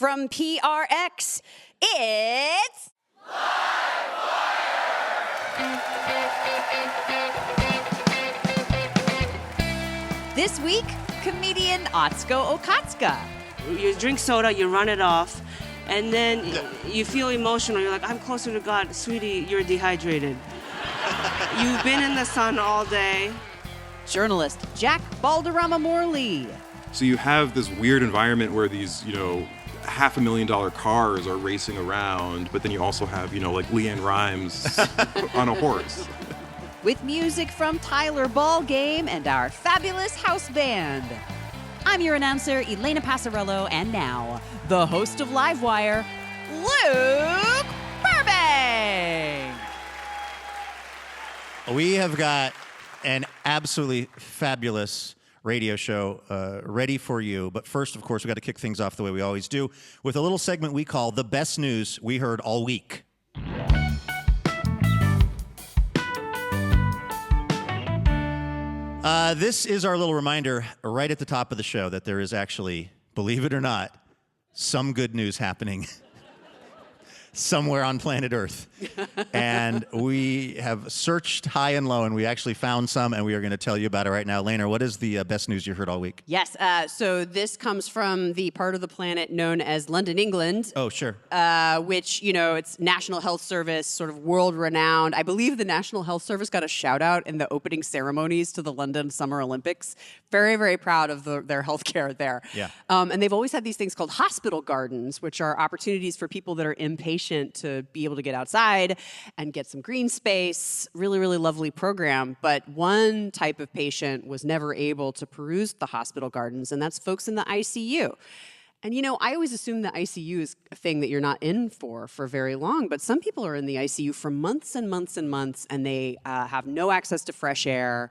From PRX, it's... This week, comedian Atsuko Okatsuka. You drink soda, you run it off, and then you feel emotional. You're like, I'm closer to God. Sweetie, you're dehydrated. You've been in the sun all day. Journalist Jack Balderrama Morley. So you have this weird environment where these, $500,000 cars are racing around, but then you also have, like Leanne Rimes on a horse. With music from Tyler Ballgame and our fabulous house band. I'm your announcer, Elena Passarello, and now, the host of Livewire, Luke Burbank. We have got an absolutely fabulous radio show ready for you. But first, of course, we've got to kick things off the way we always do with a little segment we call The Best News We Heard All Week. This is our little reminder right at the top of the show that there is actually, believe it or not, some good news happening somewhere on planet Earth. And we have searched high and low, and we actually found some, and we are going to tell you about it right now. Lena, what is the best news you heard all week? Yes, so this comes from the part of the planet known as London, England. Oh, sure. Which, it's National Health Service, sort of world-renowned. I believe the National Health Service got a shout-out in the opening ceremonies to the London Summer Olympics. Very, very proud of their healthcare there. Yeah. And they've always had these things called hospital gardens, which are opportunities for people that are impatient to be able to get outside and get some green space. Really, really lovely program. But one type of patient was never able to peruse the hospital gardens, and that's folks in the ICU. And, I always assume the ICU is a thing that you're not in for very long, but some people are in the ICU for months and months and months, and they have no access to fresh air.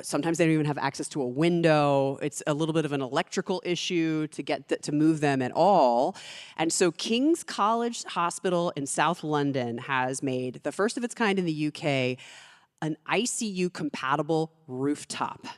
Sometimes they don't even have access to a window. It's a little bit of an electrical issue to get to move them at all. And so King's College Hospital in South London has made, the first of its kind in the UK, an ICU-compatible rooftop.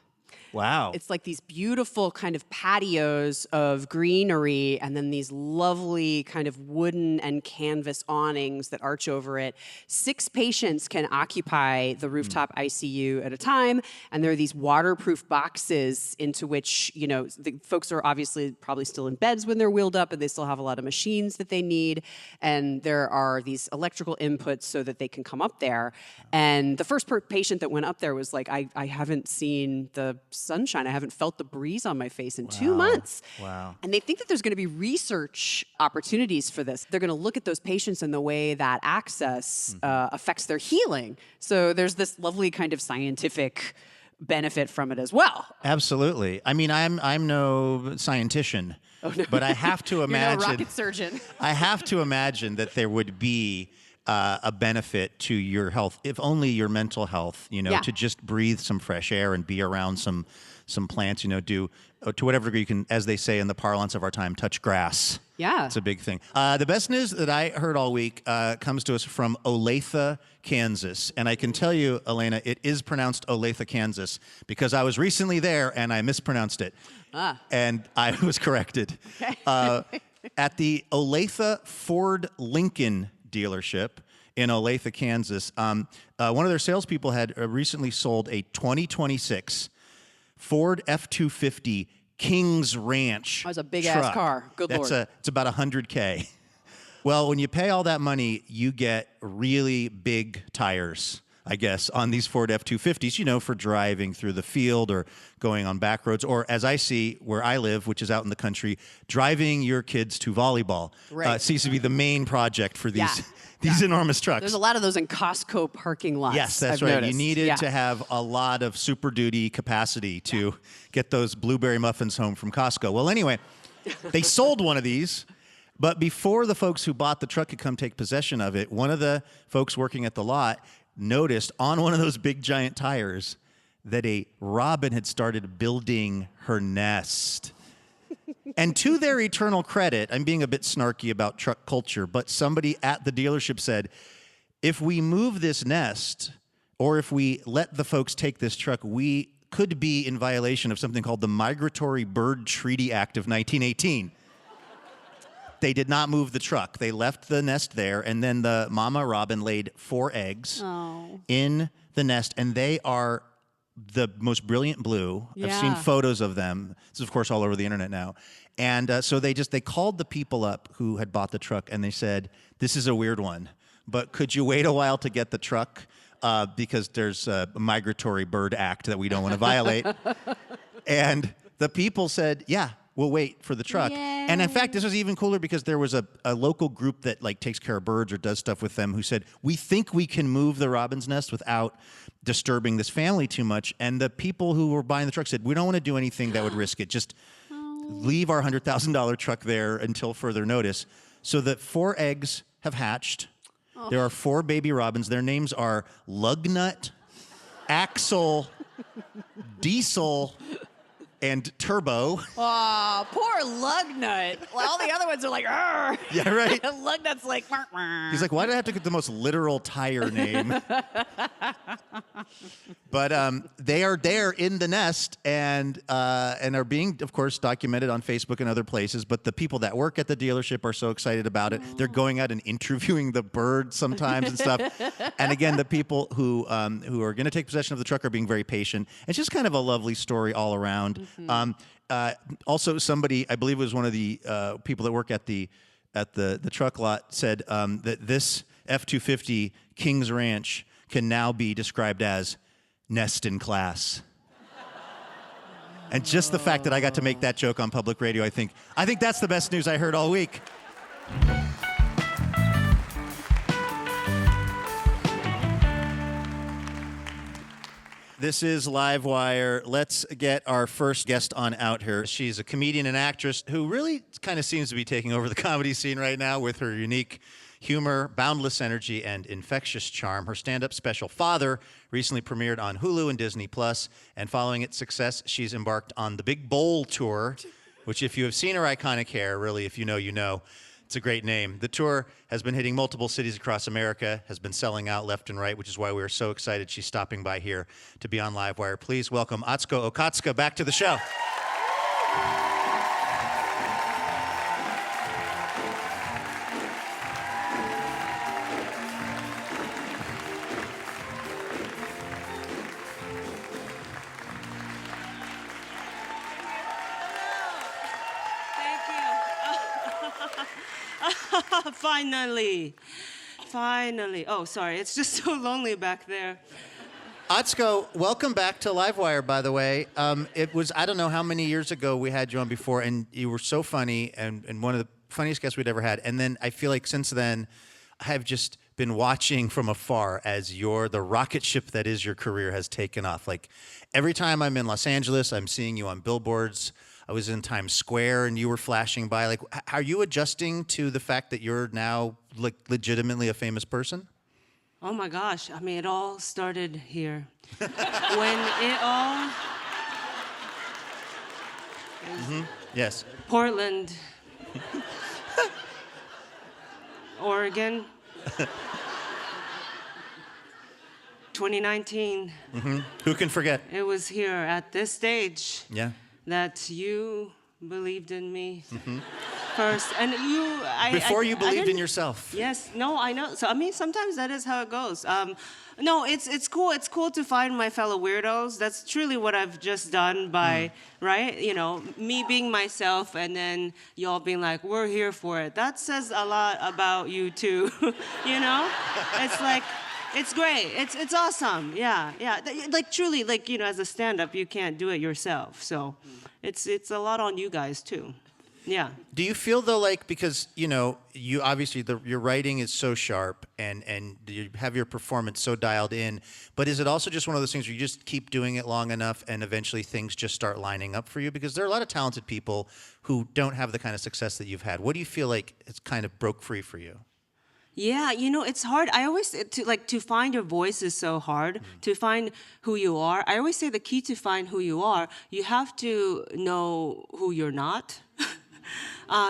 Wow. It's like these beautiful kind of patios of greenery and then these lovely kind of wooden and canvas awnings that arch over it. 6 patients can occupy the rooftop ICU at a time, and there are these waterproof boxes into which, the folks are obviously probably still in beds when they're wheeled up, and they still have a lot of machines that they need, and there are these electrical inputs so that they can come up there. And the first patient that went up there was like, I haven't seen the sunshine. I haven't felt the breeze on my face in 2 months. Wow. And they think that there's going to be research opportunities for this. They're going to look at those patients and the way that access affects their healing. So there's this lovely kind of scientific benefit from it as well. Absolutely. I mean, I'm no scientician, but I have to imagine... You're no rocket surgeon. I have to imagine that there would be a benefit to your health, if only your mental health, to just breathe some fresh air and be around some plants, do to whatever degree you can, as they say in the parlance of our time, touch grass. Yeah. It's a big thing. The best news that I heard all week comes to us from Olathe, Kansas. And I can tell you, Elena, it is pronounced Olathe, Kansas, because I was recently there and I mispronounced it. And I was corrected. Okay. At the Olathe Ford Lincoln dealership in Olathe, Kansas. One of their salespeople had recently sold a 2026 Ford F-250 Kings Ranch. That was a big-ass car. Good Lord. It's about $100K. Well, when you pay all that money, you get really big tires, I guess, on these Ford F-250s, for driving through the field or going on back roads, or as I see where I live, which is out in the country, driving your kids to volleyball. Right. Seems to be the main project for these enormous trucks. There's a lot of those in Costco parking lots. Yes, that's I've right. noticed. You needed to have a lot of Super Duty capacity to get those blueberry muffins home from Costco. Well, anyway, they sold one of these. But before the folks who bought the truck could come take possession of it, one of the folks working at the lot noticed on one of those big giant tires that a robin had started building her nest. And to their eternal credit, I'm being a bit snarky about truck culture, but somebody at the dealership said, if we move this nest, or if we let the folks take this truck, we could be in violation of something called the Migratory Bird Treaty Act of 1918. they did not move the truck. They left the nest there, and then the mama robin laid 4 eggs in the nest, and they are the most brilliant blue. I've seen photos of them. This is, of course, all over the internet now. And so they called the people up who had bought the truck, and they said, this is a weird one, but could you wait a while to get the truck? Because there's a migratory bird act that we don't want to violate. And the people said, yeah, we'll wait for the truck. Yay. And in fact, this was even cooler because there was a local group that like takes care of birds or does stuff with them who said, we think we can move the robin's nest without disturbing this family too much. And the people who were buying the truck said, we don't want to do anything that would risk it. Just leave our $100,000 truck there until further notice. So the 4 eggs have hatched. There are 4 baby robins. Their names are Lugnut, Axel, Diesel, and Turbo. Aw, poor Lugnut. Well, all the other ones are like, arr. Yeah, right? Lugnut's like, "Wah, wah." He's like, why did I have to get the most literal tire name? But they are there in the nest and are being, of course, documented on Facebook and other places. But the people that work at the dealership are so excited about it. They're going out and interviewing the birds sometimes and stuff. And again, the people who are going to take possession of the truck are being very patient. It's just kind of a lovely story all around. Also, somebody, I believe it was one of the people that work at the truck lot, said that this F-250 Kings Ranch can now be described as nest in class. And just the fact that I got to make that joke on public radio, I think that's the best news I heard all week. This is Livewire. Let's get our first guest on out here. She's a comedian and actress who really kind of seems to be taking over the comedy scene right now with her unique humor, boundless energy, and infectious charm. Her stand-up special, Father, recently premiered on Hulu and Disney+, and following its success, she's embarked on the Big Bowl Tour, which if you have seen her iconic hair, really, if you know, you know. It's a great name. The tour has been hitting multiple cities across America, has been selling out left and right, which is why we are so excited she's stopping by here to be on Livewire. Please welcome Atsuko Okatsuka back to the show. Finally. Oh, sorry. It's just so lonely back there. Atsuko, welcome back to Livewire, by the way. It was, I don't know how many years ago we had you on before, and you were so funny and one of the funniest guests we'd ever had. And then I feel like since then, I've just been watching from afar as the rocket ship that is your career has taken off. Like every time I'm in Los Angeles, I'm seeing you on billboards. I was in Times Square and you were flashing by. Like, are you adjusting to the fact that you're now like legitimately a famous person? Oh my gosh. I mean, it all started here. When it all... Yes. Portland. Oregon. 2019. Who can forget? It was here at this stage. Yeah. That you believed in me first, and before you believed in yourself. Yes, no, I know. So I mean, sometimes that is how it goes. No, it's cool. It's cool to find my fellow weirdos. That's truly what I've just done by right. You know, me being myself, and then y'all being like, "We're here for it." That says a lot about you too. You know, it's like. It's great. It's awesome. Yeah. Like truly, like you know, as a stand-up, you can't do it yourself. So, it's a lot on you guys too. Yeah. Do you feel though, like because you know, you obviously your writing is so sharp and you have your performance so dialed in, but is it also just one of those things where you just keep doing it long enough and eventually things just start lining up for you? Because there are a lot of talented people who don't have the kind of success that you've had. What do you feel like it's kind of broke free for you? Yeah, you know, it's hard. I always to find your voice is so hard. To find who you are. I always say the key to find who you are, you have to know who you're not.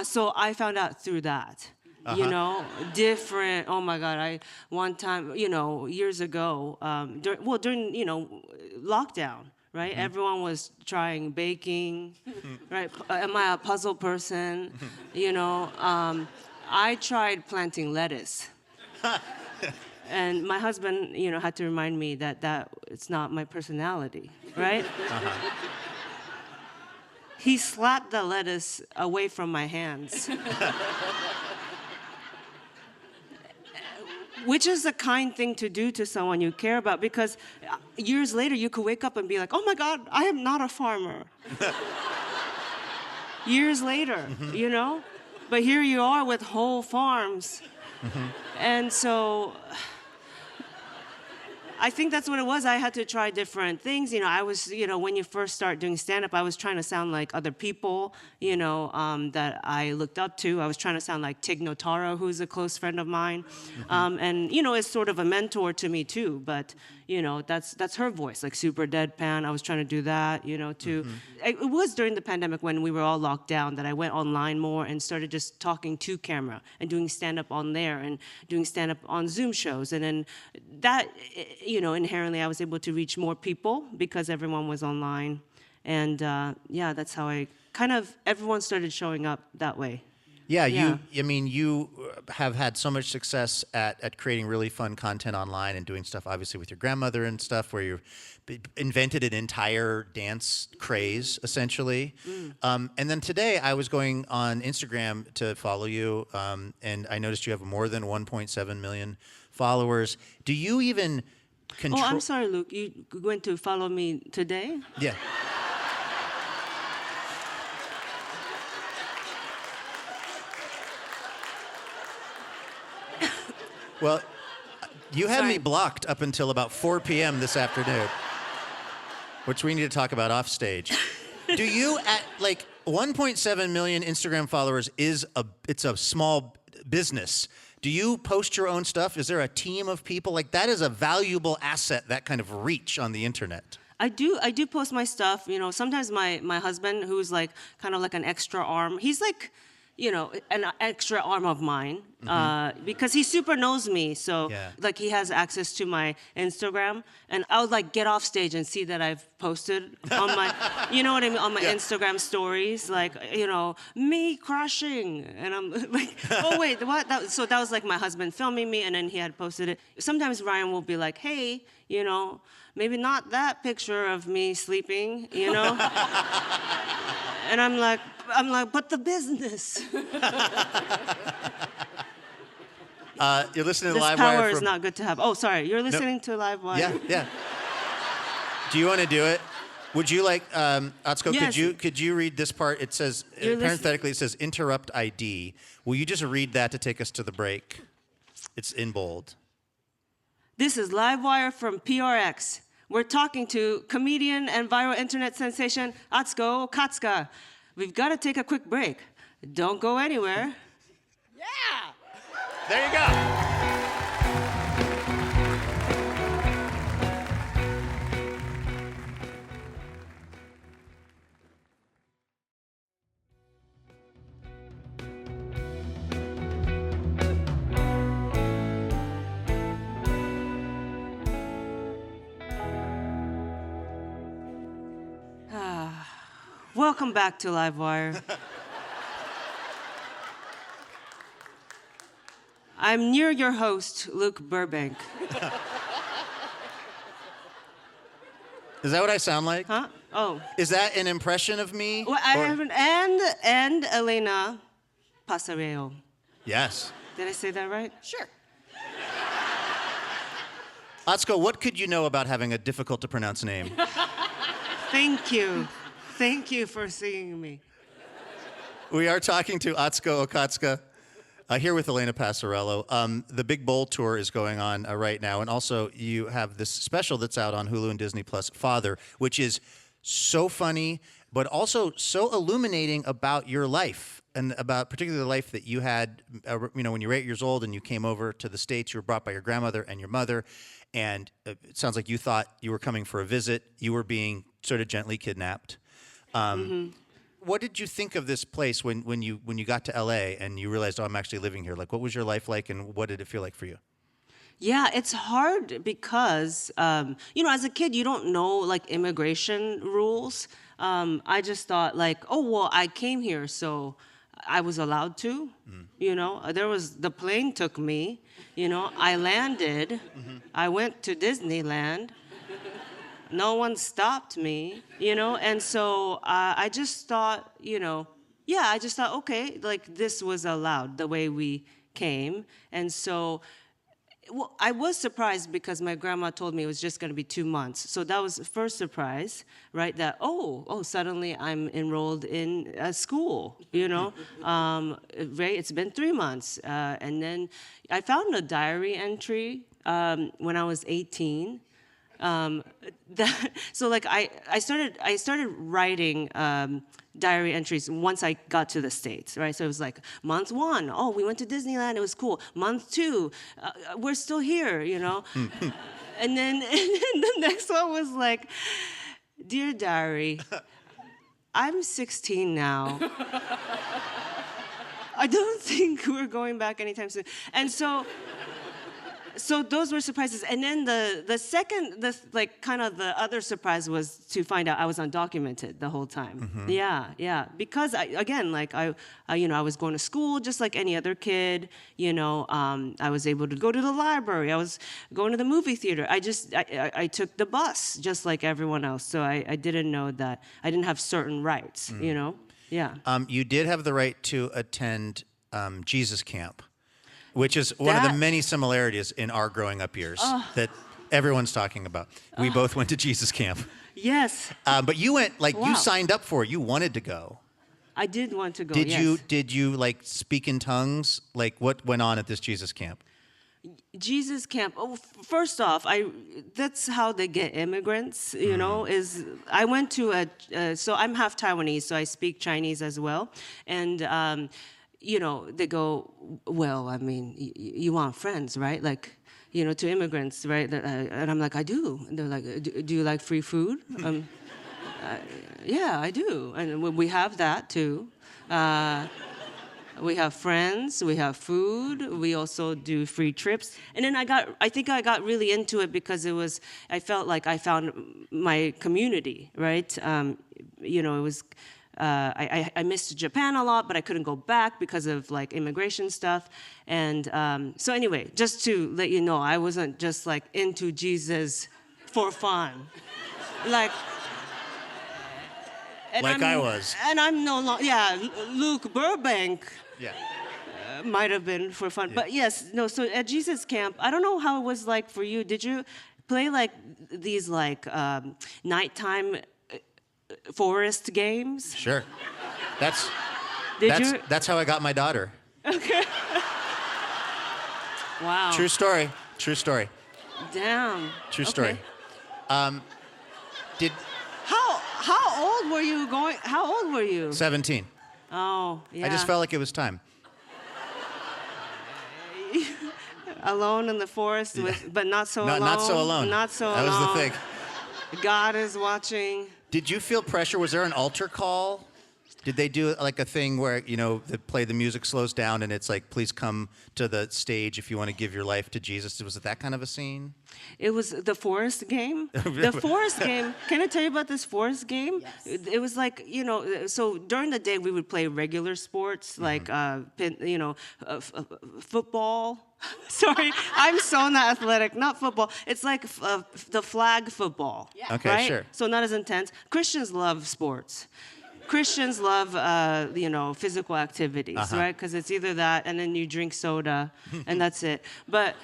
So I found out through that. You know, different. Oh my God! One time, you know, years ago, during you know, lockdown. right? Everyone was trying baking, right? Am I a puzzle person? I tried planting lettuce. And my husband, had to remind me that it's not my personality, right? He slapped the lettuce away from my hands. Which is a kind thing to do to someone you care about, because years later you could wake up and be like, oh my God, I am not a farmer. Years later, But here you are with whole farms. And so I think that's what it was. I had to try different things. I was, when you first start doing stand-up, I was trying to sound like other people, that I looked up to. I was trying to sound like Tig Notaro, who's a close friend of mine. And, is sort of a mentor to me, too. But, that's her voice, like super deadpan. I was trying to do that, too. It was during the pandemic when we were all locked down that I went online more and started just talking to camera and doing stand-up on there and doing stand-up on Zoom shows. And then that, inherently I was able to reach more people because everyone was online. And that's how everyone started showing up that way. Yeah, Yeah. you have had so much success at creating really fun content online and doing stuff, obviously, with your grandmother and stuff, where you've invented an entire dance craze, essentially. And then today, I was going on Instagram to follow you, and I noticed you have more than 1.7 million followers. Do you even control... Oh, I'm sorry, Luke. You going to follow me today? Yeah. Well, you had me blocked up until about 4 p.m. this afternoon, which we need to talk about off stage. Do you, at 1.7 million Instagram followers it's a small business. Do you post your own stuff? Is there a team of people? That is a valuable asset, that kind of reach on the internet. I do post my stuff. Sometimes my husband, who's kind of like an extra arm, he's like, an extra arm of mine, because he super knows me. So he has access to my Instagram, and I would get off stage and see that I've posted on my, on my Instagram stories, me crushing, and I'm like, oh wait, what? So that was my husband filming me, and then he had posted it. Sometimes Ryan will be like, hey, maybe not that picture of me sleeping, And I'm like, but the business. You're listening to This Live power Wire. is not good to have. Oh, sorry. You're listening to Live Wire. Yeah. Do you want to do it? Would you Atsuko, Yes. could you read this part? It says, parenthetically, it says interrupt ID. Will you just read that to take us to the break? It's in bold. This is Live Wire from PRX. We're talking to comedian and viral internet sensation Atsuko Okatsuka. We've got to take a quick break. Don't go anywhere. Yeah! There you go. Welcome back to Live Wire. I'm near your host, Luke Burbank. Is that what I sound like? Huh? Oh. Is that an impression of me? Well, I haven't. And Elena Pasareo. Yes. Did I say that right? Sure. Atsuko, what could you know about having a difficult to pronounce name? Thank you. Thank you for seeing me. We are talking to Atsuko Okatsuka, here with Elena Passarello. The Big Bowl Tour is going on right now, and also you have this special that's out on Hulu and Disney Plus, Father, which is so funny, but also so illuminating about your life, and about particularly the life that you had, when you were 8 years old and you came over to the States. You were brought by your grandmother and your mother, and it sounds like you thought you were coming for a visit. You were being sort of gently kidnapped. What did you think of this place when you got to LA and you realized, oh, I'm actually living here? What was your life like, and what did it feel like for you? Yeah, it's hard because, as a kid, you don't know like immigration rules. I just thought like, oh, well, I came here, so I was allowed to. The plane took me, I landed, I went to Disneyland. No one stopped me, and so I just thought, okay, like this was allowed the way we came. And so I was surprised because my grandma told me it was just going to be 2 months. So that was the first surprise, right? That, suddenly I'm enrolled in a school, right? It's been 3 months. And then I found a diary entry when I was 18. So like I started writing diary entries once I got to the States, right? So it was like month 1, we went to Disneyland, it was cool. Month 2, we're still here, and then the next one was like, dear diary, I'm 16 now. I don't think we're going back anytime soon. And so those were surprises. And then the second, the other surprise was to find out I was undocumented the whole time. Mm-hmm. Yeah. Because I was going to school just like any other kid. I was able to go to the library. I was going to the movie theater. I took the bus just like everyone else. So I didn't know that I didn't have certain rights, Yeah. You did have the right to attend Jesus Camp, which is one of the many similarities in our growing up years that everyone's talking about. We both went to Jesus Camp. Yes. But you went, you signed up for it. You wanted to go. I did want to go, Did you speak in tongues? Like, what went on at this Jesus Camp? Jesus Camp. Oh, first off, that's how they get immigrants, is I went to so I'm half Taiwanese, so I speak Chinese as well. And, they go, well, I mean, you want friends, right? Like, to immigrants, right? And I'm like, I do. And they're like, do you like free food? Yeah, I do. And we have that too. We have friends, we have food, we also do free trips. And then I think I got really into it because I felt like I found my community, right? It was, I missed Japan a lot, but I couldn't go back because of immigration stuff. And so anyway, just to let you know, I wasn't just into Jesus for fun. I was. And I'm no longer, Luke Burbank. Yeah. Might have been for fun. Yeah. But yes, no, so at Jesus Camp, I don't know how it was like for you. Did you play these nighttime forest games? Sure. That's how I got my daughter. Okay. Wow. True story. Damn. True story. Okay. How old were you going? How old were you? 17. Oh, yeah. I just felt like it was time. Alone in the forest, but not so alone. Not so alone. Not so alone. That was the thing. God is watching. Did you feel pressure? Was there an altar call? Did they do a thing where, the music slows down and it's please come to the stage if you want to give your life to Jesus? Was it that kind of a scene? It was the forest game. The forest game. Can I tell you about this forest game? Yes. It was so during the day we would play regular sports football. Sorry, I'm so not athletic. Not football. It's the flag football. Yeah. Okay, right? sure. So not as intense. Christians love sports. Christians love, physical activities, right? Because it's either that and then you drink soda and that's it. But,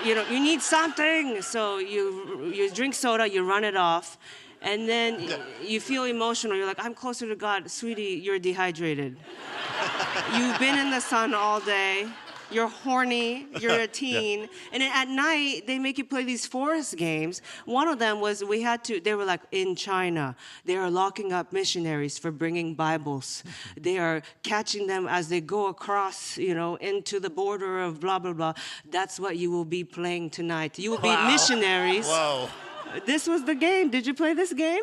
you need something. So you drink soda, you run it off, and then you feel emotional. You're like, I'm closer to God. Sweetie, you're dehydrated. You've been in the sun all day. You're horny, you're a teen. And then at night, they make you play these forest games. One of them was they were in China. They are locking up missionaries for bringing Bibles. They are catching them as they go across, into the border of blah, blah, blah. That's what you will be playing tonight. You will be missionaries. Whoa. This was the game. Did you play this game?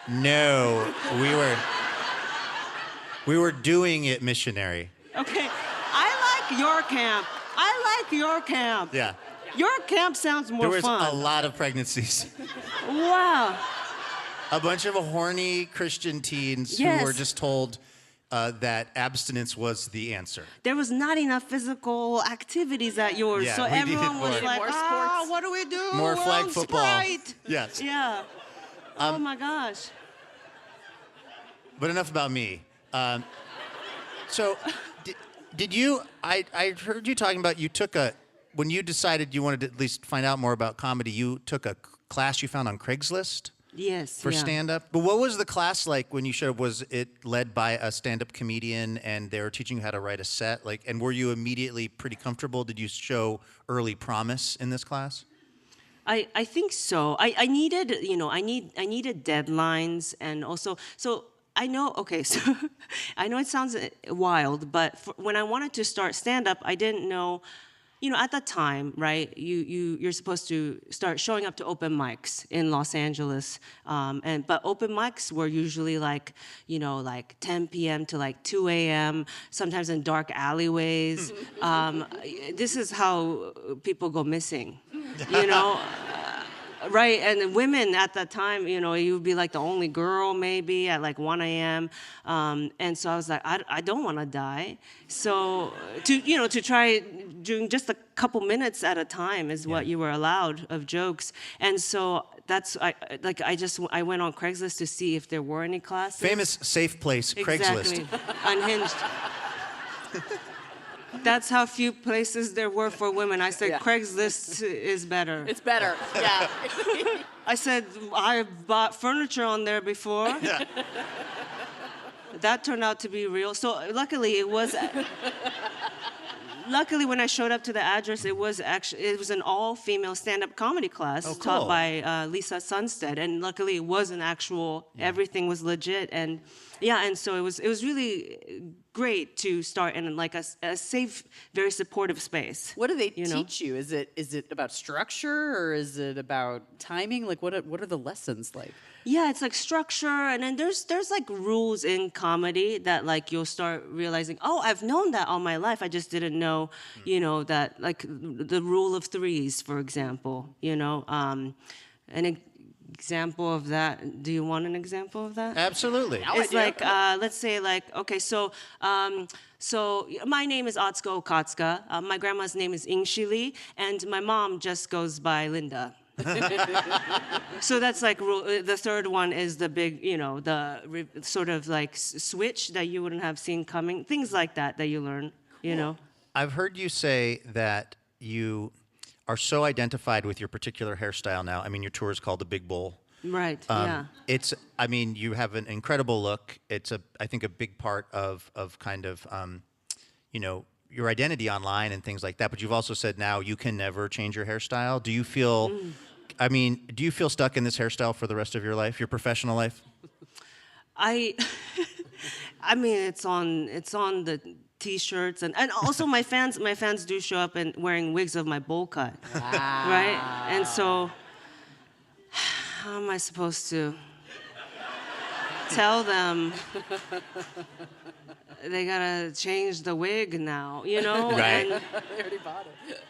No, we were doing it missionary. Okay. I like your camp. Yeah. Your camp sounds more There was fun. a lot of pregnancies. Wow. A bunch of horny Christian teens Yes. who were just told that abstinence was the answer. There was not enough physical activities at yours, Yeah, so we needed everyone was more. like, More ah, sports. what do we do? More We're flag on football. Sprite." Yes. Yeah. Oh my gosh. But enough about me. So, did you? I heard you talking about when you decided you wanted to at least find out more about comedy. You took a class you found on Craigslist Yes. for yeah. stand-up. But what was the class like when you showed up? Was it led by a stand-up comedian and they were teaching you how to write a set? And were you immediately pretty comfortable? Did you show early promise in this class? I think so. I needed, I needed deadlines, and also, so I know, okay, so I know it sounds wild, but when I wanted to start stand-up, I didn't know, at the time, right, you're supposed to start showing up to open mics in Los Angeles, but open mics were usually like 10 p.m. to 2 a.m., sometimes in dark alleyways. This is how people go missing, Right, and women at that time, you would be like the only girl maybe at 1 a.m. And so I was like, I don't want to die. So to try doing just a couple minutes at a time is what you were allowed of jokes. And so I went on Craigslist to see if there were any classes. Famous safe place, Craigslist. Exactly. Unhinged. That's how few places there were for women. I said, Yeah. Craigslist is better. It's better. Yeah. I said, I bought furniture on there before. That turned out to be real. So luckily when I showed up to the address, it was an all-female stand-up comedy class taught cool. by Lisa Sunstead, and luckily it was an actual. Everything was legit, and so it was really great to start in a safe, very supportive space. What do they teach you? Is it about structure, or is it about timing? What are the lessons like? Yeah, it's structure, and then there's rules in comedy that you'll start realizing, oh, I've known that all my life. I just didn't know, that the rule of threes, for example. An example of that. Do you want an example of that? Absolutely. It's let's say okay, so my name is Atsuko Okatsuka. My grandma's name is Ingshili, and my mom just goes by Linda. So that's rule. The third one is the big, sort of switch that you wouldn't have seen coming. Things like that you learn, I've heard you say that you are so identified with your particular hairstyle now. I mean, your tour is called The Big Bowl. Right, yeah. You have an incredible look. It's I think a big part of kind of, your identity online and things like that. But you've also said now you can never change your hairstyle. Do you feel, do you feel stuck in this hairstyle for the rest of your life, your professional life? It's on the T-shirts and also my fans do show up and wearing wigs of my bowl cut, right? And so, how am I supposed to tell them they gotta change the wig now, Right. And They already bought it.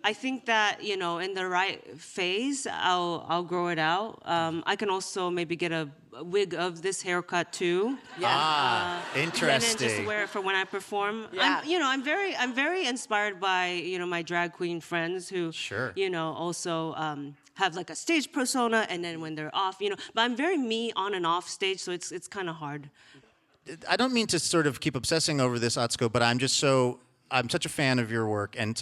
I think that in the right phase, I'll grow it out. I can also maybe get a wig of this haircut too. Yeah. Interesting. And then just wear it for when I perform. Yeah. I'm very inspired by my drag queen friends who Sure. Also have a stage persona, and then when they're off, But I'm very me on and off stage, so it's kind of hard. I don't mean to sort of keep obsessing over this, Atsuko, but I'm such a fan of your work and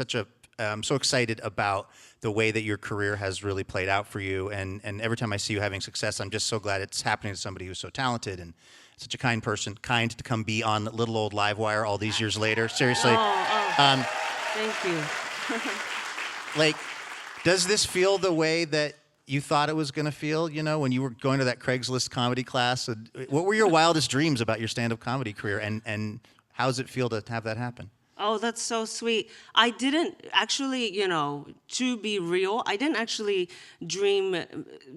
I'm so excited about the way that your career has really played out for you. And every time I see you having success, I'm just so glad it's happening to somebody who's so talented and such a kind person, kind to come be on Little Old Livewire all these years later. Seriously. Thank you. Does this feel the way that you thought it was going to feel, when you were going to that Craigslist comedy class? What were your wildest dreams about your stand-up comedy career, and how does it feel to have that happen? Oh, that's so sweet. I didn't actually, to be real, I didn't actually dream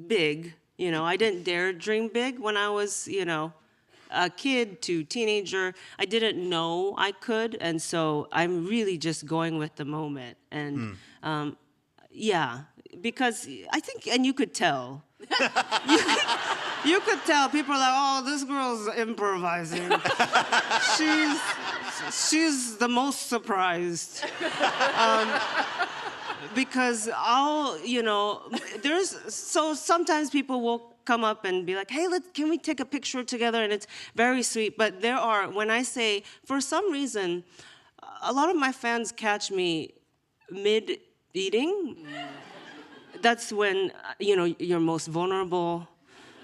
big. I didn't dare dream big when I was, a kid to teenager, I didn't know I could, and so I'm really just going with the moment. And yeah, because I think, and you could tell. You could tell people are like, oh, this girl's improvising. she's the most surprised. Because so sometimes people will come up and be like, hey, can we take a picture together? And it's very sweet. But when I say, for some reason, a lot of my fans catch me mid-eating. That's when, you're most vulnerable.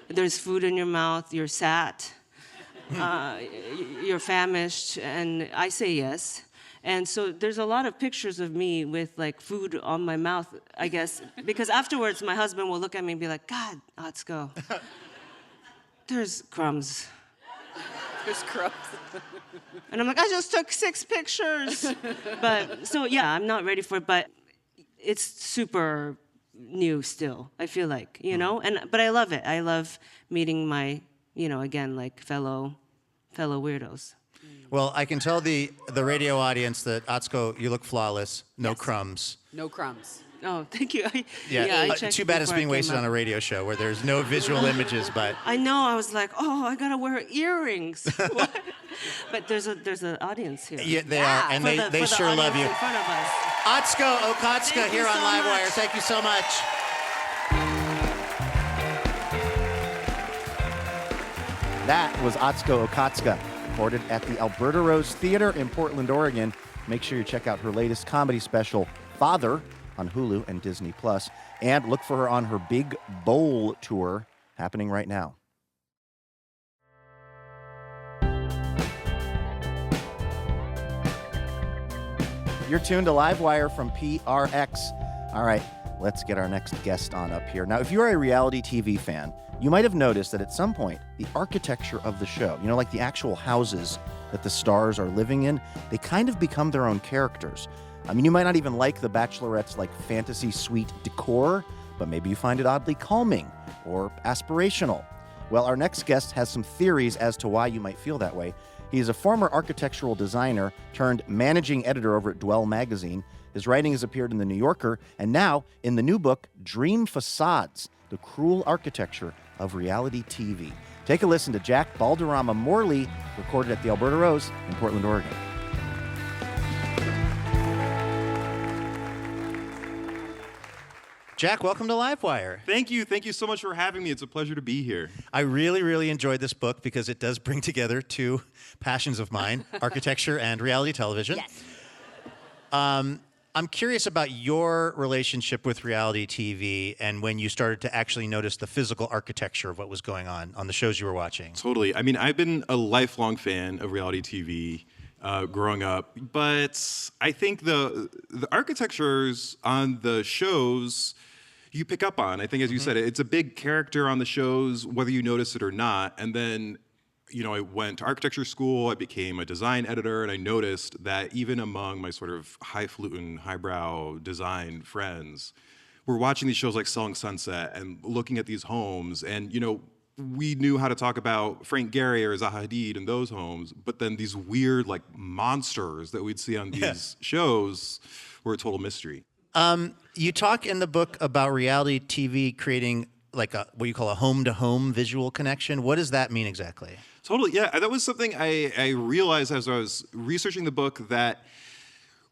There's food in your mouth, you're sad, you're famished, and I say yes. And so there's a lot of pictures of me with like food on my mouth, I guess, because afterwards my husband will look at me and be like, God, Atsuko, there's crumbs. There's crumbs. And I'm like, I just took 6 pictures. But so yeah, I'm not ready for it, but it's super new still, I feel like, but I love it. I love meeting my, again, like fellow weirdos. Well, I can tell the radio audience that, Atsuko, you look flawless. No crumbs. No crumbs. Oh, thank you. I checked too bad it's before being I wasted came on a up. radio show where there's no visual images, but... I know, I was like, oh, I gotta wear earrings. What? But there's an audience here. Yeah, they are, and For they the sure love audience you. in front of us. Atsuko Okatsuka Thank you here on so Livewire. much. Thank you so much. That was Atsuko Okatsuka, recorded at the Alberta Rose Theater in Portland, Oregon. Make sure you check out her latest comedy special, Father, on Hulu and Disney+. And look for her on her Big Bowl tour happening right now. You're tuned to Livewire from PRX. All right, let's get our next guest on up here. Now, if you're a reality TV fan, you might have noticed that at some point, the architecture of the show, like the actual houses that the stars are living in, they kind of become their own characters. I mean, you might not even like the Bachelorette's fantasy suite decor, but maybe you find it oddly calming or aspirational. Well, our next guest has some theories as to why you might feel that way. He is a former architectural designer turned managing editor over at Dwell magazine. His writing has appeared in The New Yorker and now in the new book, Dream Facades, The Cruel Architecture of Reality TV. Take a listen to Jack Balderrama Morley, recorded at the Alberta Rose in Portland, Oregon. Jack, welcome to Livewire. Thank you so much for having me. It's a pleasure to be here. I really, really enjoyed this book because it does bring together 2 passions of mine, architecture and reality television. Yes. I'm curious about your relationship with reality TV and when you started to actually notice the physical architecture of what was going on the shows you were watching. Totally. I mean, I've been a lifelong fan of reality TV growing up, but I think the architectures on the shows you pick up on. I think, as you said, it's a big character on the shows, whether you notice it or not. And then, I went to architecture school, I became a design editor, and I noticed that even among my sort of highfalutin, highbrow design friends, we're watching these shows like Selling Sunset and looking at these homes, and, we knew how to talk about Frank Gehry or Zaha Hadid in those homes, but then these weird, monsters that we'd see on these shows were a total mystery. You talk in the book about reality TV creating what you call a home-to-home visual connection. What does that mean exactly? Totally, yeah. That was something I realized as I was researching the book, that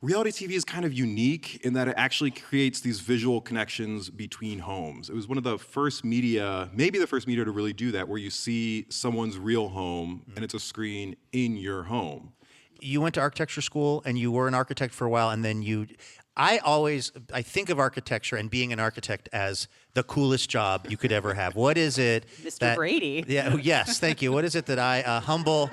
reality TV is kind of unique in that it actually creates these visual connections between homes. It was one of the first media, maybe the first media to really do that, where you see someone's real home and it's a screen in your home. You went to architecture school and you were an architect for a while, and then I think of architecture and being an architect as the coolest job you could ever have. What is it Mr. Brady. Yeah, yes, thank you. What is it that a humble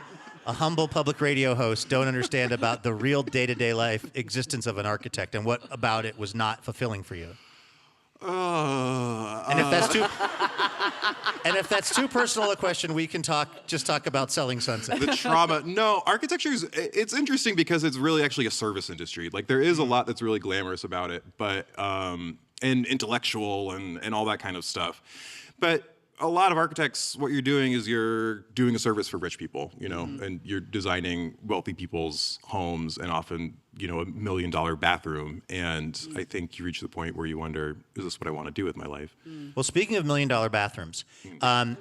public radio host don't understand about the real day-to-day life existence of an architect, and what about it was not fulfilling for you? And if that's too personal a question, we can just talk about Selling Sunset. The trauma. No, it's interesting because it's really actually a service industry. There is a lot that's really glamorous about it, but and intellectual and all that kind of stuff. But a lot of architects, what you're doing is you're doing a service for rich people, and you're designing wealthy people's homes and often, a $1 million bathroom. And I think you reach the point where you wonder, is this what I want to do with my life? Well, speaking of $1 million bathrooms,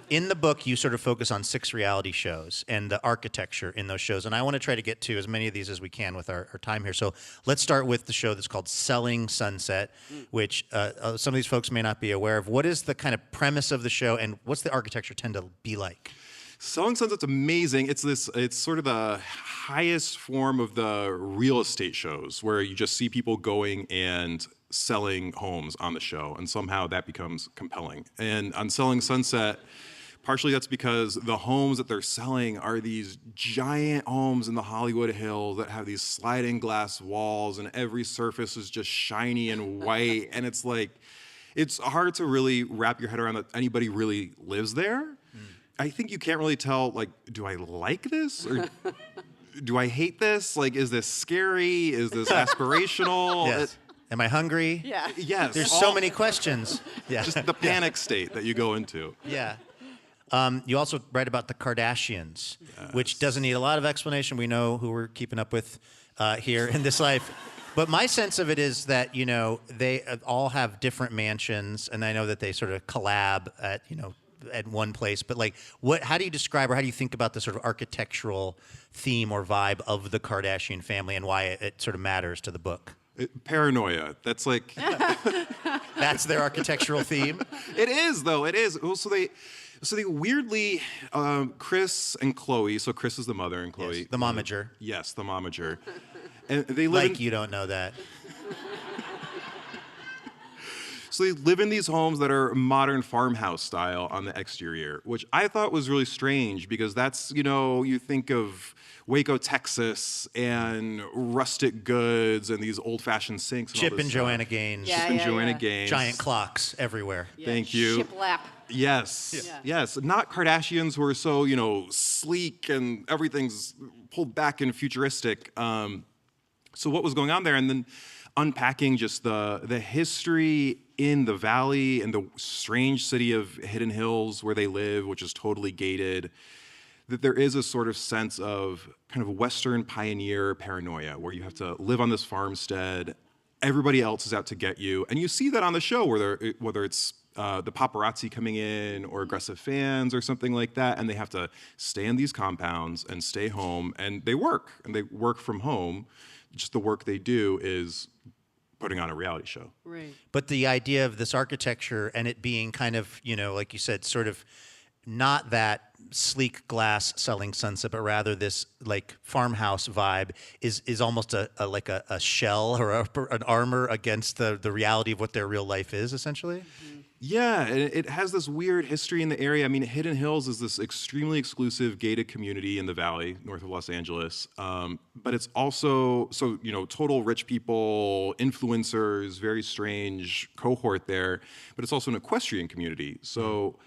in the book, you sort of focus on 6 reality shows and the architecture in those shows. And I want to try to get to as many of these as we can with our time here. So let's start with the show that's called Selling Sunset, which some of these folks may not be aware of. What is the kind of premise of the show, and what's the architecture tend to be like? Selling Sunset's amazing. It's sort of the highest form of the real estate shows where you just see people going and selling homes on the show, and somehow that becomes compelling. And on Selling Sunset, partially that's because the homes that they're selling are these giant homes in the Hollywood Hills that have these sliding glass walls, and every surface is just shiny and white, and it's like, it's hard to really wrap your head around that anybody really lives there. I think you can't really tell, like, do I like this or do I hate this? Like, is this scary? Is this aspirational? Yes. Am I hungry? Yeah. Yes. There's so many questions. Yeah. Just the panic state that you go into. Yeah. You also write about the Kardashians, which doesn't need a lot of explanation. We know who we're keeping up with here in this life. But my sense of it is that, they all have different mansions, and I know that they sort of collab at one place. But like, how do you describe or how do you think about the sort of architectural theme or vibe of the Kardashian family and why it sort of matters to the book? Paranoia. That's like... That's their architectural theme? It is, though. It is. Well, so they weirdly, Chris and Chloe, so Chris is the mother and Chloe. Yes, the momager. Yes, the momager. And they live you don't know that. So they live in these homes that are modern farmhouse style on the exterior, which I thought was really strange because that's, you think of Waco, Texas, and rustic goods and these old-fashioned sinks. And Chip and Joanna Gaines. Chip and Joanna Gaines. Giant clocks everywhere. Yeah, Thank you. Shiplap. Yes. Yeah. Yes. Not Kardashians who are so, sleek and everything's pulled back and futuristic. So what was going on there? And then unpacking just the history in the valley and the strange city of Hidden Hills where they live, which is totally gated, that there is a sort of sense of kind of Western pioneer paranoia where you have to live on this farmstead. Everybody else is out to get you. And you see that on the show, whether it's the paparazzi coming in or aggressive fans or something like that, and they have to stay in these compounds and stay home, and they work from home. Just the work they do is putting on a reality show. Right. But the idea of this architecture and it being kind of, like you said, sort of not that sleek glass Selling Sunset, but rather this like farmhouse vibe is almost a shell or an armor against the reality of what their real life is, essentially. Mm-hmm. Yeah, it has this weird history in the area. I mean, Hidden Hills is this extremely exclusive gated community in the valley north of Los Angeles. But it's also, total rich people, influencers, very strange cohort there. But it's also an equestrian community. So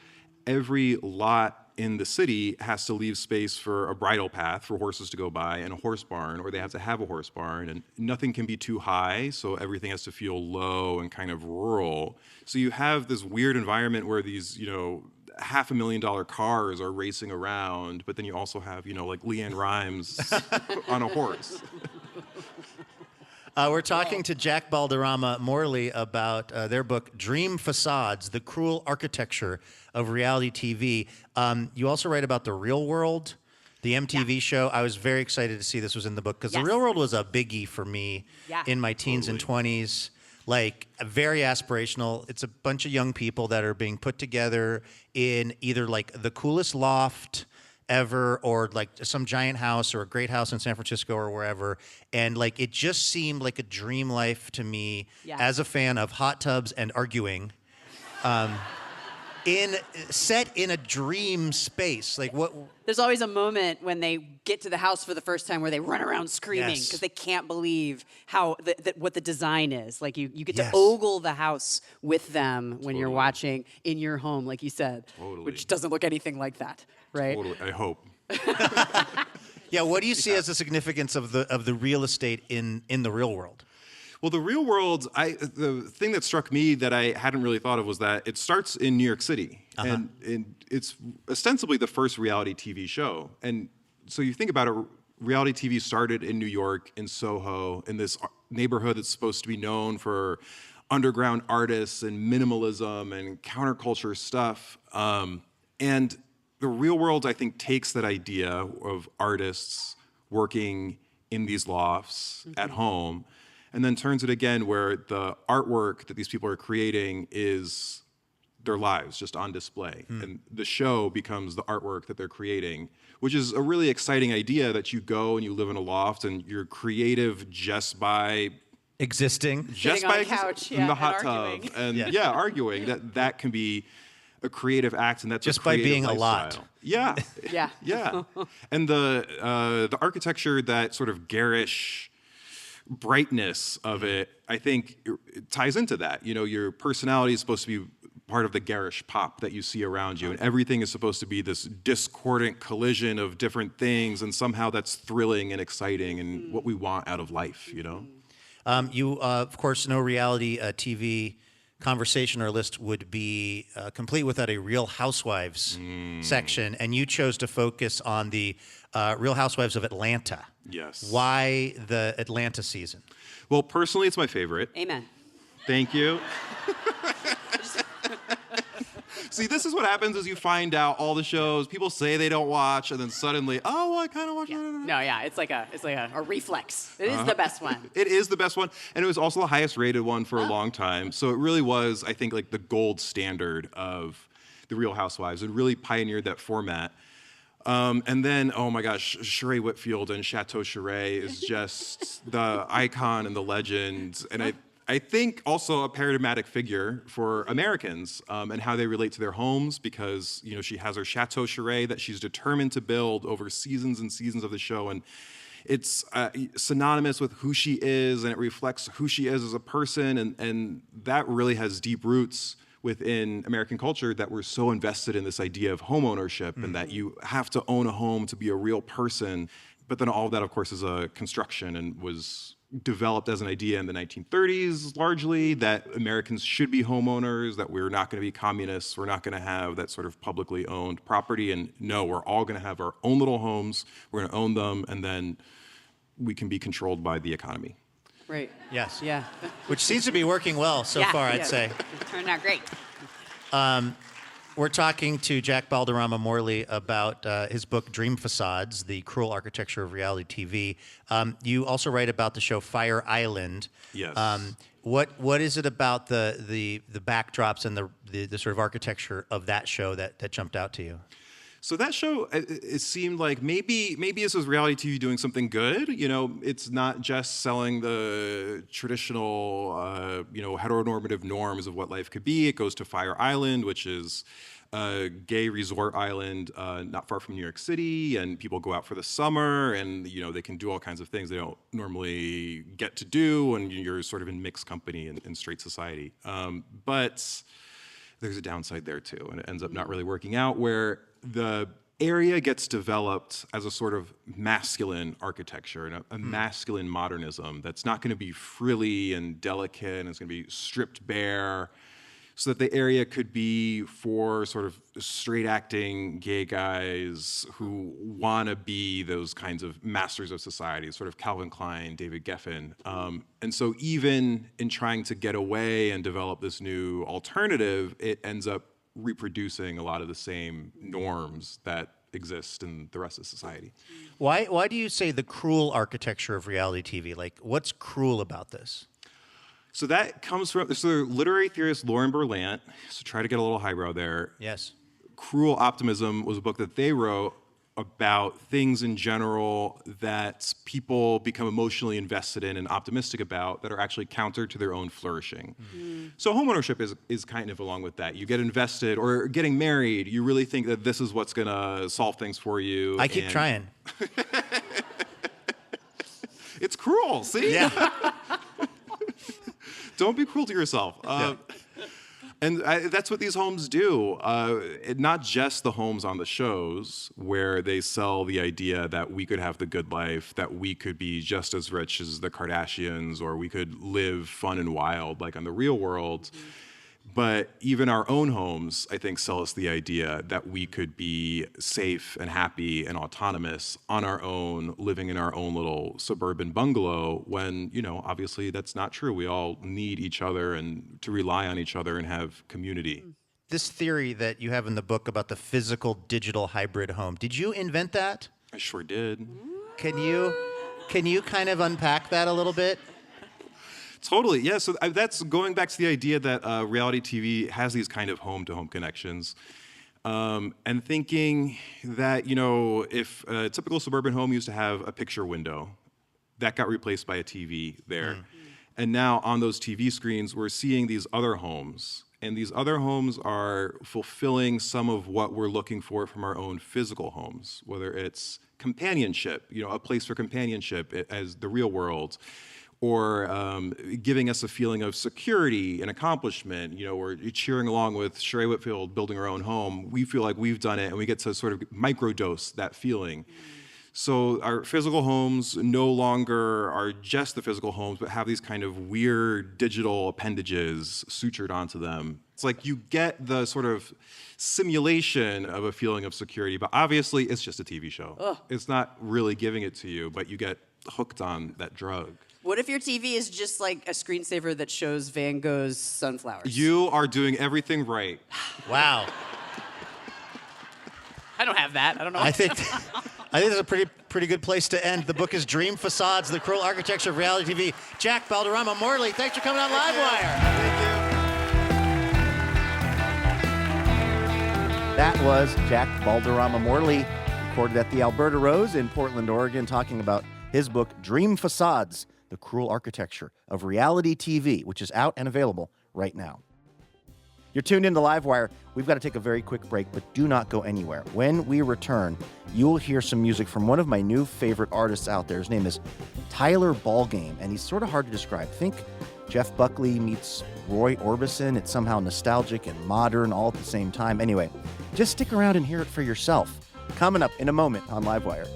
every lot in the city has to leave space for a bridle path for horses to go by and a horse barn, or they have to have a horse barn, and nothing can be too high, so everything has to feel low and kind of rural. So you have this weird environment where these, $500,000 cars are racing around, but then you also have, like Leanne Rimes on a horse. We're talking to Jack Balderrama Morley about their book, Dream Facades, The Cruel Architecture of Reality TV. You also write about The Real World, the MTV show. I was very excited to see this was in the book because The Real World was a biggie for me in my teens and 20s. Like, very aspirational. It's a bunch of young people that are being put together in either like the coolest loft ever or like some giant house or a great house in San Francisco or wherever. And like, it just seemed like a dream life to me as a fan of hot tubs and arguing. Set in a dream space. Like what? There's always a moment when they get to the house for the first time where they run around screaming because they can't believe how what the design is. Like you get to ogle the house with them when you're watching in your home, like you said, which doesn't look anything like that, right? Totally. I hope. Yeah. What do you see as the significance of the real estate in the real world? Well, the real world, the thing that struck me that I hadn't really thought of was that it starts in New York City. And it's ostensibly the first reality TV show. And so you think about it, reality TV started in New York, in Soho, in this neighborhood that's supposed to be known for underground artists and minimalism and counterculture stuff. And the real world, I think, takes that idea of artists working in these lofts at home and then turns it again where the artwork that these people are creating is their lives just on display. And the show becomes the artwork that they're creating, which is a really exciting idea that you go and you live in a loft and you're creative just by Existing. Sitting on a couch, in the yeah, hot and tub arguing. and arguing that can be a creative act, and that's Just a by creative being a lot. lifestyle. Yeah, Yeah. yeah. And the architecture, that sort of garish brightness of it, I think it ties into that. You know, your personality is supposed to be part of the garish pop that you see around you, and everything is supposed to be this discordant collision of different things, and somehow that's thrilling and exciting and what we want out of life, you know? You, of course, know reality TV conversation or list would be complete without a Real Housewives section, and you chose to focus on the Real Housewives of Atlanta. Yes. Why the Atlanta season? Well, personally, it's my favorite. Amen. Thank you. See, this is what happens is you find out all the shows people say they don't watch, and then suddenly, oh, well, I kind of watch. No, yeah, it's like a reflex. It is the best one. It is the best one, and it was also the highest rated one for a long time. So it really was, I think, like the gold standard of the Real Housewives. It really pioneered that format. And then, oh my gosh, Sheree Whitfield and Chateau Sheree is just the icon and the legend, and I think also a paradigmatic figure for Americans and how they relate to their homes, because you know she has her Chateau Sheree that she's determined to build over seasons and seasons of the show, and it's synonymous with who she is, and it reflects who she is as a person, and that really has deep roots within American culture, that we're so invested in this idea of home ownership and that you have to own a home to be a real person. But then all of that, of course, is a construction and was developed as an idea in the 1930s, largely, that Americans should be homeowners, that we're not going to be communists, we're not going to have that sort of publicly owned property, and no, we're all going to have our own little homes, we're going to own them, and then we can be controlled by the economy. Right. Yes. Yeah. Which seems to be working well so far, I'd say. It turned out great. We're talking to Jack Balderrama Morley about his book, Dream Facades, The Cruel Architecture of Reality TV. You also write about the show Fire Island. Yes. What is it about the backdrops and the sort of architecture of that show that jumped out to you? So that show, it seemed like maybe this was reality TV doing something good. You know, it's not just selling the traditional, heteronormative norms of what life could be. It goes to Fire Island, which is a gay resort island not far from New York City, and people go out for the summer, and you know they can do all kinds of things they don't normally get to do, and you're sort of in mixed company in straight society. But there's a downside there too, and it ends up not really working out, where the area gets developed as a sort of masculine architecture and a masculine modernism that's not going to be frilly and delicate, and it's going to be stripped bare, so that the area could be for sort of straight acting gay guys who want to be those kinds of masters of society, sort of Calvin Klein, David Geffen. And so even in trying to get away and develop this new alternative, it ends up reproducing a lot of the same norms that exist in the rest of society. Why do you say the cruel architecture of reality TV? Like, what's cruel about this? So that comes from the literary theorist Lauren Berlant. So try to get a little highbrow there. Yes. Cruel Optimism was a book that they wrote about things in general that people become emotionally invested in and optimistic about that are actually counter to their own flourishing. So homeownership is kind of along with that. You get invested, or getting married, you really think that this is what's going to solve things for you. I keep trying. It's cruel, see? Yeah. Don't be cruel to yourself. And that's what these homes do. Not just the homes on the shows where they sell the idea that we could have the good life, that we could be just as rich as the Kardashians, or we could live fun and wild like on the real world. But even our own homes, I think, sell us the idea that we could be safe and happy and autonomous on our own, living in our own little suburban bungalow when, obviously that's not true. We all need each other and to rely on each other and have community. This theory that you have in the book about the physical digital hybrid home, did you invent that? I sure did. Can you kind of unpack that a little bit? Totally, yeah. So that's going back to the idea that reality TV has these kind of home-to-home connections. And thinking that, if a typical suburban home used to have a picture window, that got replaced by a TV there. And now on those TV screens, we're seeing these other homes. And these other homes are fulfilling some of what we're looking for from our own physical homes, whether it's companionship, a place for companionship as the real world, or giving us a feeling of security and accomplishment. We're cheering along with Sheree Whitfield building her own home. We feel like we've done it, and we get to sort of microdose that feeling. So our physical homes no longer are just the physical homes, but have these kind of weird digital appendages sutured onto them. It's like you get the sort of simulation of a feeling of security, but obviously it's just a TV show. Ugh. It's not really giving it to you, but you get hooked on that drug. What if your TV is just like a screensaver that shows Van Gogh's sunflowers? You are doing everything right. Wow. I don't have that. I don't know. I think it's a pretty good place to end. The book is Dream Facades, The Cruel Architecture of Reality TV. Jack Balderrama Morley, thanks for coming on Livewire. Thank you. That was Jack Balderrama Morley, recorded at the Alberta Rose in Portland, Oregon, talking about his book, Dream Facades, The Cruel Architecture of Reality TV, which is out and available right now. You're tuned into Livewire. We've got to take a very quick break, but do not go anywhere. When we return, you'll hear some music from one of my new favorite artists out there. His name is Tyler Ballgame, and he's sort of hard to describe. Think Jeff Buckley meets Roy Orbison. It's somehow nostalgic and modern all at the same time. Anyway, just stick around and hear it for yourself. Coming up in a moment on Livewire.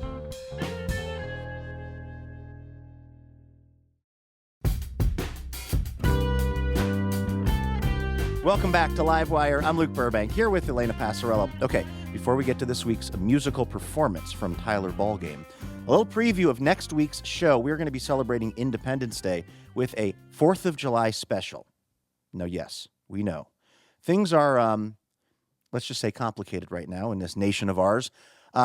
Welcome back to Livewire. I'm Luke Burbank, here with Elena Passarello. Okay, before we get to this week's musical performance from Tyler Ballgame, a little preview of next week's show. We're going to be celebrating Independence Day with a 4th of July special. Now, yes, we know. Things are, let's just say, complicated right now in this nation of ours.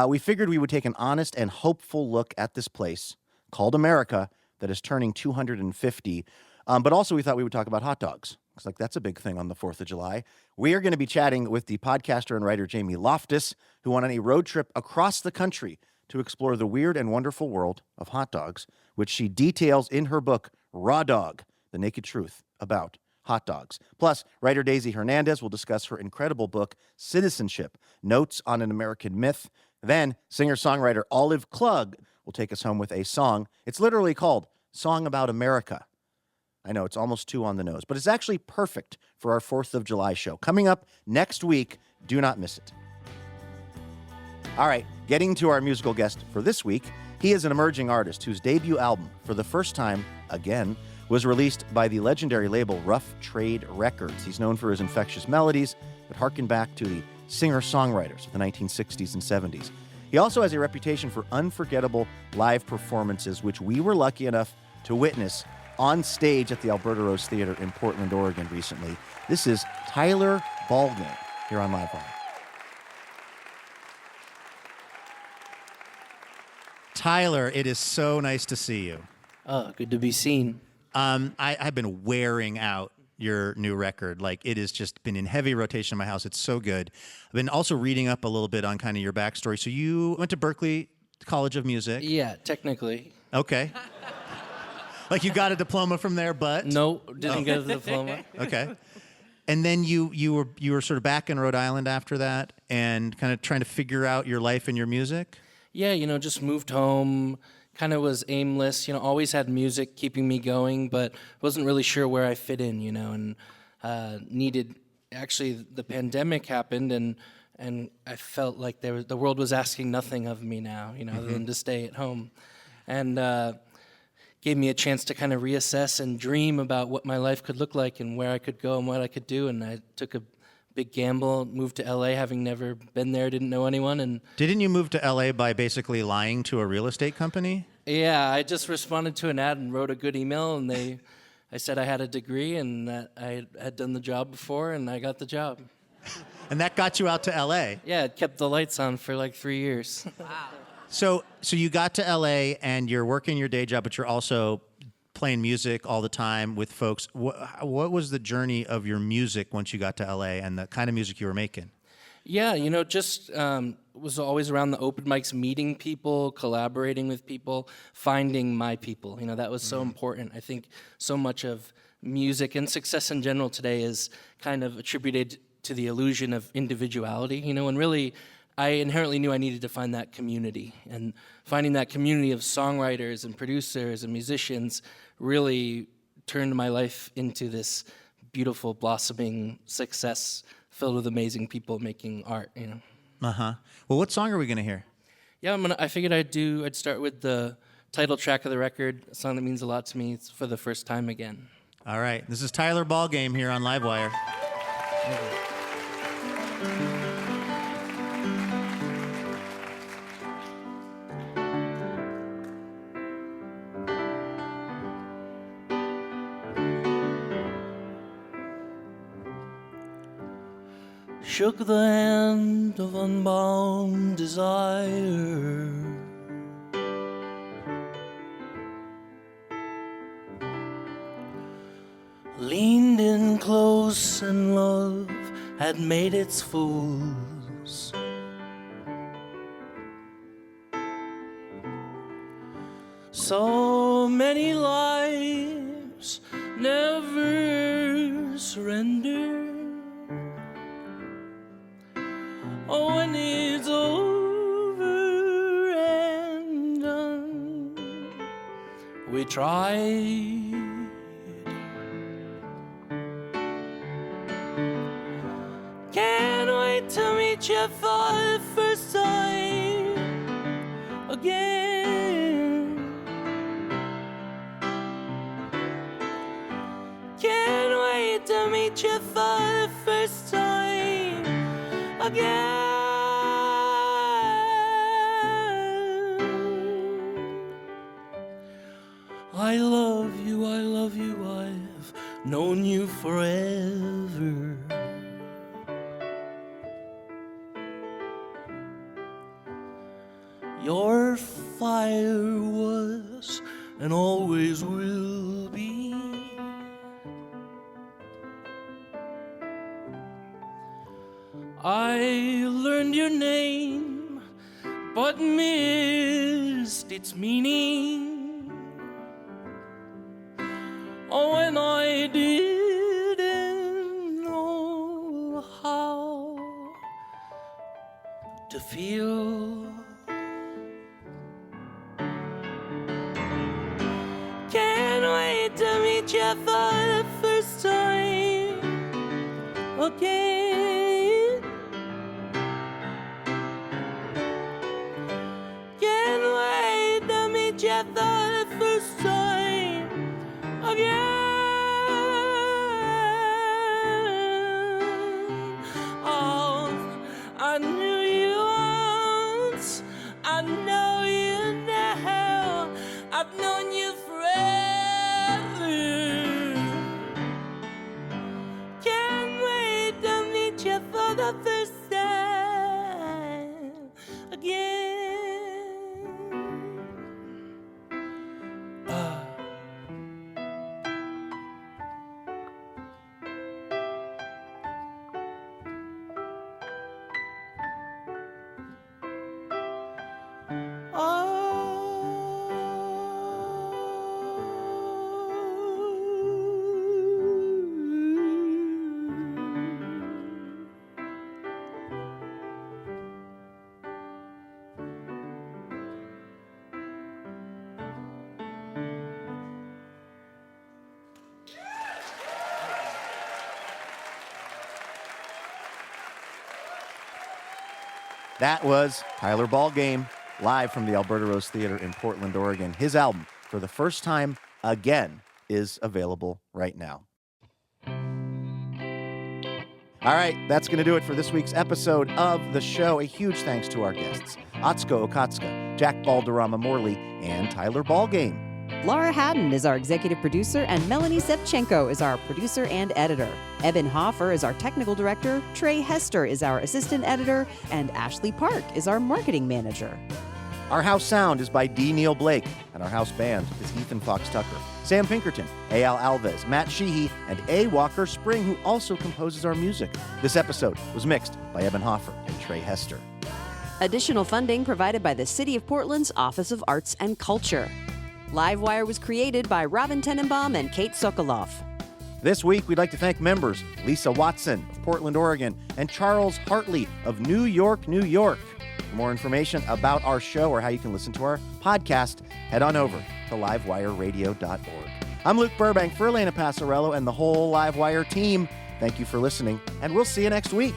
We figured we would take an honest and hopeful look at this place called America that is turning 250. But also we thought we would talk about hot dogs. Looks like that's a big thing on the 4th of July. We are going to be chatting with the podcaster and writer Jamie Loftus, who went on a road trip across the country to explore the weird and wonderful world of hot dogs, which she details in her book, Raw Dog, The Naked Truth About Hot Dogs. Plus, writer Daisy Hernandez will discuss her incredible book, Citizenship, Notes on an American Myth. Then, singer-songwriter Olive Klug will take us home with a song. It's literally called Song About America. I know, it's almost too on the nose, but it's actually perfect for our 4th of July show. Coming up next week, do not miss it. All right, getting to our musical guest for this week, he is an emerging artist whose debut album, for the first time, again, was released by the legendary label Rough Trade Records. He's known for his infectious melodies that harken back to the singer-songwriters of the 1960s and 70s. He also has a reputation for unforgettable live performances, which we were lucky enough to witness on stage at the Alberta Rose Theater in Portland, Oregon recently. This is Tyler Ballgame here on Livewire. Tyler, it is so nice to see you. Oh, good to be seen. I've been wearing out your new record. Like, it has just been in heavy rotation in my house. It's so good. I've been also reading up a little bit on kind of your backstory. So you went to Berklee College of Music. Yeah, technically. Okay. Like, you got a diploma from there, but No, didn't get the diploma. okay. And then you were sort of back in Rhode Island after that, and kind of trying to figure out your life and your music. Yeah, just moved home. Kind of was aimless. Always had music keeping me going, but wasn't really sure where I fit in. And needed actually the pandemic happened, and I felt like the world was asking nothing of me now, other than to stay at home, and gave me a chance to kind of reassess and dream about what my life could look like and where I could go and what I could do. And I took a big gamble, moved to LA, having never been there, didn't know anyone. And Didn't you move to LA by basically lying to a real estate company? yeah, I just responded to an ad and wrote a good email, and I said I had a degree and that I had done the job before, and I got the job. And that got you out to LA. Yeah, it kept the lights on for like 3 years. So you got to LA and you're working your day job, but you're also playing music all the time with folks. What was the journey of your music once you got to LA and the kind of music you were making? Yeah, just was always around the open mics, meeting people, collaborating with people, finding my people. That was so important. I think so much of music and success in general today is kind of attributed to the illusion of individuality, and really I inherently knew I needed to find that community, and finding that community of songwriters and producers and musicians really turned my life into this beautiful, blossoming success filled with amazing people making art, Uh-huh. Well, what song are we going to hear? Yeah, I figured I'd start with the title track of the record, a song that means a lot to me. It's For the First Time Again. All right. This is Tyler Ballgame here on Livewire. Shook the hand of unbound desire. Leaned in close and love had made its fools. So many lives never surrender. Oh, when it's over and done, we tried. Can't wait to meet you for the first time again. Can't wait to meet you for the first time again. I love you, I've known you forever. Your fire was and always will be. I learned your name, but missed its meaning. Oh, and I didn't know how to feel. Can't wait to meet you for the first time again. Can't wait to meet you for the first time again. Oh, I knew you once, I know you now, I've known you forever. Can't wait to meet you That was Tyler Ballgame, live from the Alberta Rose Theater in Portland, Oregon. His album, For the First Time Again, is available right now. All right, that's going to do it for this week's episode of the show. A huge thanks to our guests, Atsuko Okatsuka, Jack Balderrama Morley, and Tyler Ballgame. Laura Haddon is our executive producer, and Melanie Sevchenko is our producer and editor. Eben Hoffer is our technical director, Trey Hester is our assistant editor, and Ashley Park is our marketing manager. Our house sound is by D. Neil Blake, and our house band is Ethan Fox Tucker, Sam Pinkerton, A.L. Alves, Matt Sheehy, and A. Walker Spring, who also composes our music. This episode was mixed by Eben Hoffer and Trey Hester. Additional funding provided by the City of Portland's Office of Arts and Culture. Livewire was created by Robin Tenenbaum and Kate Sokoloff. This week, we'd like to thank members Lisa Watson of Portland, Oregon, and Charles Hartley of New York, New York. For more information about our show or how you can listen to our podcast, head on over to livewireradio.org. I'm Luke Burbank for Elena Passarello and the whole Livewire team. Thank you for listening, and we'll see you next week.